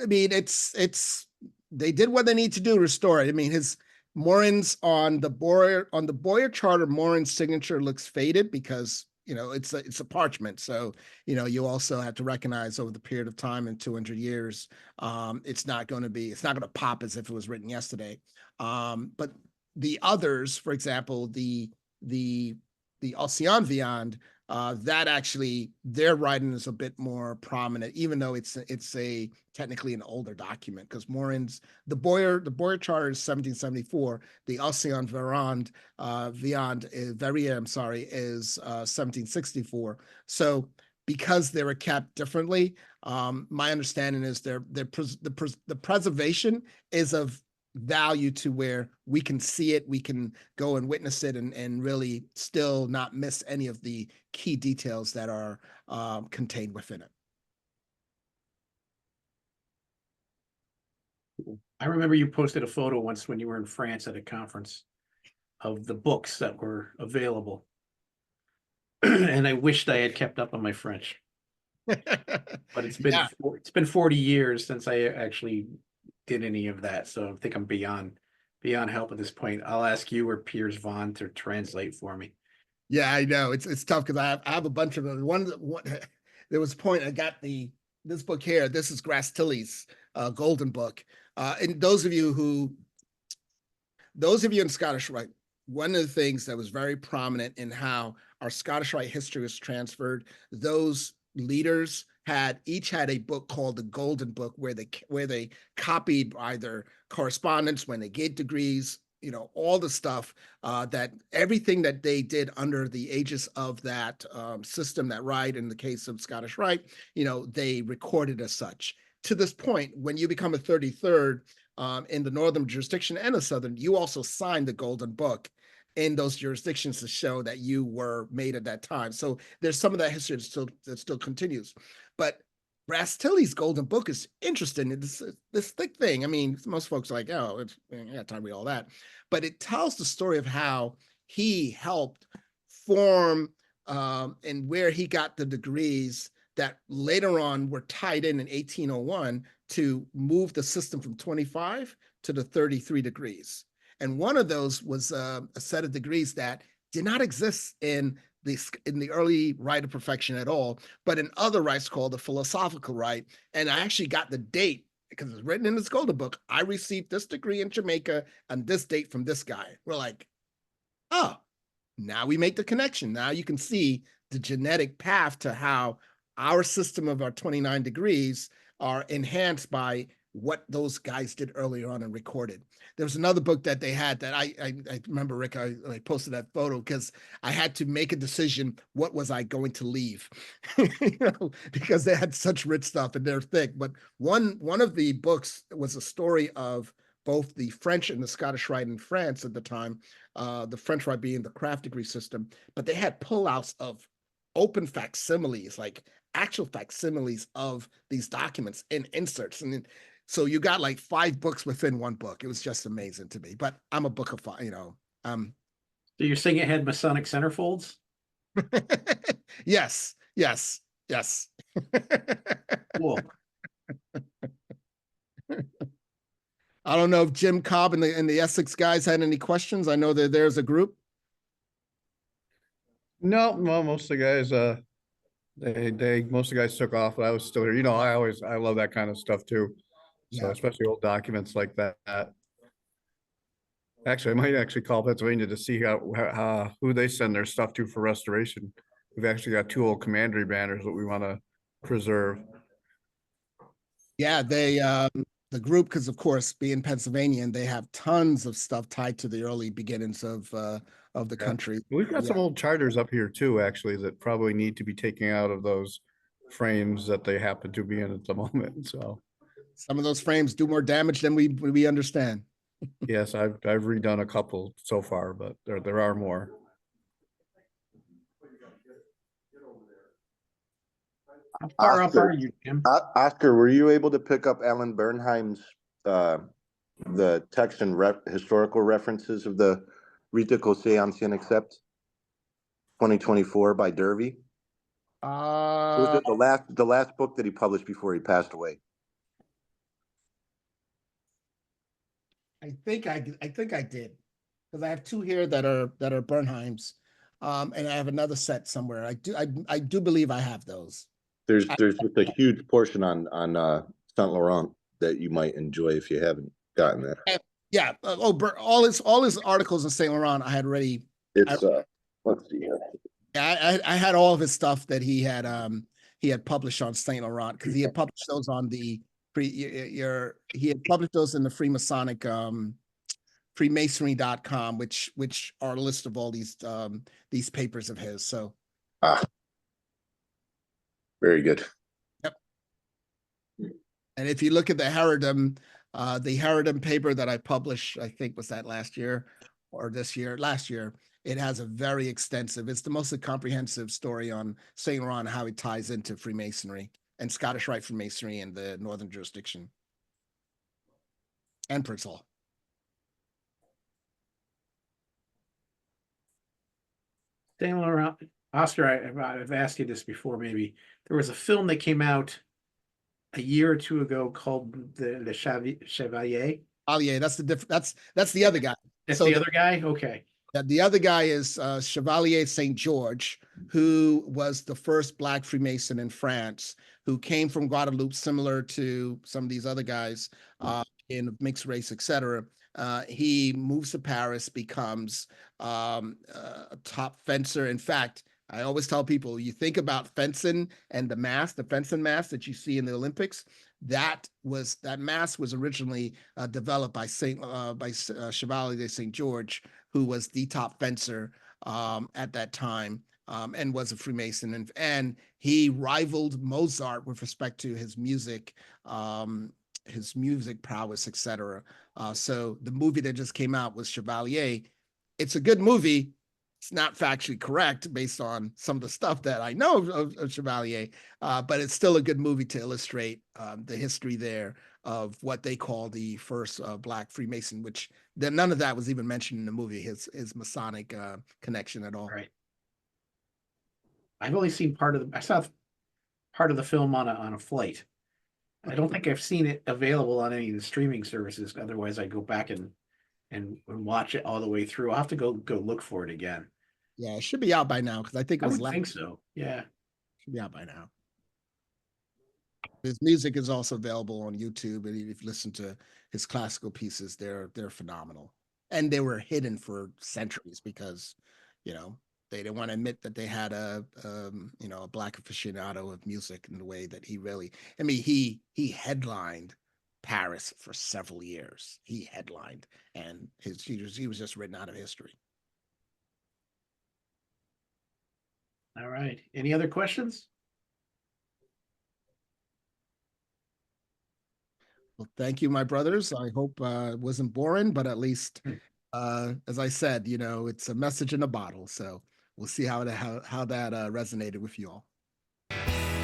did what they need to do to restore it. I mean, his Morin's on the Boyer charter, Morin's signature looks faded because it's a parchment. So, you also have to recognize over the period of time in 200 years, it's not going to pop as if it was written yesterday. But the others, for example, the Océan Viand, that actually their writing is a bit more prominent, even though it's a technically an older document, because Morin's the Boyer charter is 1774, the Océan Viand is 1764. So because they were kept differently, my understanding is the preservation is of value to where we can see it, we can go and witness it, and really still not miss any of the key details that are contained within it. I remember you posted a photo once when you were in France at a conference of the books that were available. And I wished I had kept up on my French. But it's been 40 years since I actually did any of that, so I think I'm beyond help at this point. I'll ask you or Piers Vaughn to translate for me. Yeah, I know it's tough because I have a bunch of them. One there was a point I got this book here. This is Grastilly's Golden Book. And those of you in Scottish Rite, one of the things that was very prominent in how our Scottish Rite history was transferred, those leaders each had a book called the Golden Book, where they copied either correspondence when they gave degrees, all the stuff, that everything that they did under the aegis of that system, that rite, in the case of Scottish Rite, they recorded as such. To this point, when you become a 33rd in the northern jurisdiction and the southern, you also sign the Golden Book in those jurisdictions to show that you were made at that time. So there's some of that history that still continues. But Grastilly's Golden Book is interesting. It's this thick thing. I mean, most folks are like, oh, I got time to read all that. But it tells the story of how he helped form and where he got the degrees that later on were tied in 1801 to move the system from 25 to the 33 degrees. And one of those was a set of degrees that did not exist in the early Rite of Perfection at all, but in other rites called the philosophical rite. And I actually got the date because it's written in this Golden Book. I received this degree in Jamaica on this date from this guy. We're like, oh, now we make the connection. Now you can see the genetic path to how our system of our 29 degrees are enhanced by what those guys did earlier on and recorded. There was another book that they had that I remember, Rick, I posted that photo because I had to make a decision. What was I going to leave? Because they had such rich stuff and they're thick. But one of the books was a story of both the French and the Scottish Rite in France at the time, the French Rite being the craft degree system, but they had pullouts of open facsimiles, like actual facsimiles of these documents in inserts. And so you got like 5 books within one book. It was just amazing to me, but I'm a bookophile, you know. So you're saying it had Masonic centerfolds? Yes, yes, yes. Cool. I don't know if Jim Cobb and the Essex guys had any questions. I know that there's a group. No, well, most of the guys, most of the guys took off, but I was still here. You know, I love that kind of stuff too. So Yeah. especially old documents like that. Actually, I might actually call Pennsylvania to see who they send their stuff to for restoration. We've actually got 2 old commandery banners that we want to preserve. Yeah, the group, because of course, being Pennsylvanian, they have tons of stuff tied to the early beginnings of the Yeah. country. We've got some Yeah. old charters up here too, actually, that probably need to be taken out of those frames that they happen to be in at the moment. So Some of those frames do more damage than we understand. yes, I've redone a couple so far, but there are more. How far up Oscar. are you, Jim? Oscar, were you able to pick up Alan Bernheim's the text and historical references of the Rite Conseil Ancien Accept 2024 by Derby? It was the last book that he published before he passed away. I think I did, because I have 2 here that are Bernheim's, and I have another set somewhere. I do believe I have those. There's just a huge portion on Saint Laurent that you might enjoy if you haven't gotten that. Yeah. All his articles in Saint Laurent I had already. It's let's see here. I had all of his stuff that he had published on Saint Laurent, because he had published those on the he had published those in the Freemasonic Freemasonry.com, which are a list of all these papers of his. So Very good. yep. And if you look at the Herodom paper that I published, I think was that last year or this year, last year, it has a very extensive, it's the most comprehensive story on Saint Laurent, how it ties into Freemasonry and Scottish Rite Freemasonry in the Northern jurisdiction. And Prince Hall. Saint Laurent. Oscar, I've asked you this before, maybe. There was a film that came out a year or 2 ago called Le Chevalier. Oh yeah, that's the other guy. That's So the other guy? Okay. the other guy is Chevalier Saint George, who was the first Black Freemason in France, who came from Guadeloupe, similar to some of these other guys in mixed race, etc. He moves to Paris, becomes a top fencer. In fact, I always tell people, you think about fencing and the fencing mask that you see in the Olympics. That mask was originally developed by Chevalier Saint George, who was the top fencer at that time, and was a Freemason, and he rivaled Mozart with respect to his music prowess, etc. So the movie that just came out was Chevalier. It's a good movie. It's not factually correct based on some of the stuff that I know of Chevalier, but it's still a good movie to illustrate the history there of what they call the first Black Freemason, which none of that was even mentioned in the movie, his Masonic connection at all. Right. I've only seen I saw part of the film on a flight. I don't think I've seen it available on any of the streaming services. Otherwise, I go back and watch it all the way through. I'll have to go look for it again. Yeah, it should be out by now, because I think it I was would think so. Yeah. Should be out by now. His music is also available on YouTube, and if you listen to his classical pieces, they're phenomenal. And they were hidden for centuries because, they didn't want to admit that they had a Black aficionado of music in the way that he really. I mean, he headlined Paris for several years. He headlined, and he was just written out of history. All right. Any other questions? Well, thank you, my brothers. I hope it wasn't boring, but at least, as I said, it's a message in a bottle. So we'll see how that resonated with you all.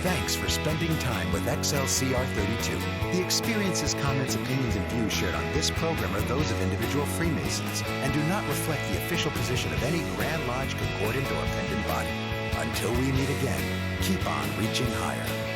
Thanks for spending time with XLCR32. The experiences, comments, opinions, and views shared on this program are those of individual Freemasons and do not reflect the official position of any Grand Lodge, Concordant, or Pendant body. Until we meet again, keep on reaching higher.